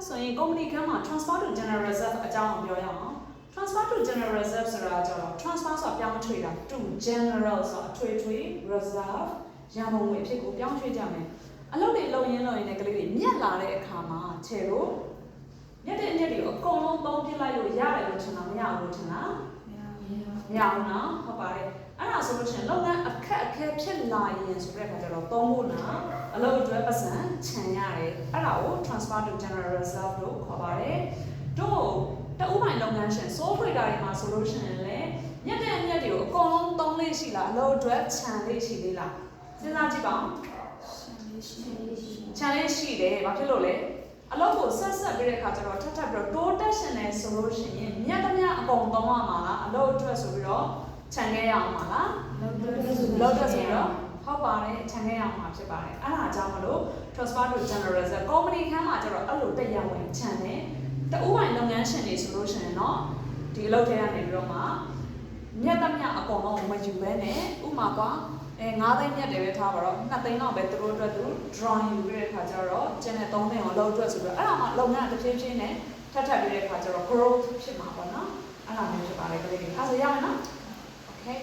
ဆိုရင် company ခန်းမှာ transfer to general reserve အကြောင်းကိုပြောရအောင် transfer to general reserve ဆိုတာကျတော့ transfer ဆိုတာပြောင်းရွှေ့တာ to general ဆိုတာအထွေထွေ reserve ရန်ပုံငွေအဖြစ်ကိုပြောင်းရွှေ့ကြမယ်အလုပ်တွေလုပ်ရင်းနဲ့ကလေးတွေမြက်လာတဲ့အခါမှာခြေလို့မြက်တဲ့အမြက်တွေကိုအကုန်လုံးသုံးပြလိုက်လို့ရတယ်လို့ထင်တာမရဘူးလို့ထင်တာမရဘူးနော်ဟုတ်ပါတယ်အဲ့ဒါဆိုလို့ရှိရင်လုပ်ငန်းအခက်အခဲဖြစ်လာရင်ဆိုတဲ့အခါကျတော့သုံးဖို့နာအလုပ်အတွက်ပတ်စံခြံရတယ်အဲ့ဒါကို transfer to general reserve လို့ခေါ်ပါတယ်တို့တဥပိုင်လုပ်ငန်းရှင် sole trader တွေမှာဆိုလို့ရှိရင်လည်းမြက်တဲ့အမြက်တွေကိုအကုန်လုံးသုံးလေးရှိလားအလုပ်အတွက်ခြံလေးရှိသေးလားစဉ်းစားကြည့်ပါဦးခြံလေးရှိတယ်ဘာဖြစ်လို့လဲအလုပ်ကိုဆက်ပြီးတဲ့အခါကျတော့ထပ်ပြီးတော့တိုးတက်ရှင်နေဆိုလို့ရှိရင်မြက်သမျှအကုန်သုံးရမှာလားအလုပ်အတွက်ဆိုပြီးတော့ခြံခဲ့ရအောင်ပါလားလုပ်အတွက်ဆိုတော့ဟုတ်ပါတယ်ခြံခဲ့ရအောင်မှာဖြစ်ပါတယ်အဲ့ဒါကြောင့်မလို့ transfer to general reserve company ခန်းမှာကျတော့အဲ့လိုတရားဝင်ခြံနေတဥပိုင်လုပ်ငန်းရှင်တွေဆိုလို့ရှိရင်တော့ဒီအလုပ်ထဲကနေပြီးတော့မှမြက်သမျှအကုန်လုံးမယူဘဲနဲ့ဥမာကွာ9သိန်းမြက်တယ်ပဲထားပါတော့2သိန်းတော့ပဲသူတို့အတွက်သူ drawing ယူပြီးတဲ့အခါကျတော့ကျန်တဲ့3သိန်းကိုအလုပ်အတွက်ဆိုပြီးတော့အဲ့ဒါမှလုပ်ငန်းတစ်ဖြည်းဖြည်းနဲ့ထပ်ပြီးတဲ့အခါကျတော့ growth ဖြစ်မှာပေါ့နော်အဲ့ဒါမျိုးဖြစ်ပါတယ်ကလေးတွေအဲ့ဒါဆိုရမယ်နော် Okay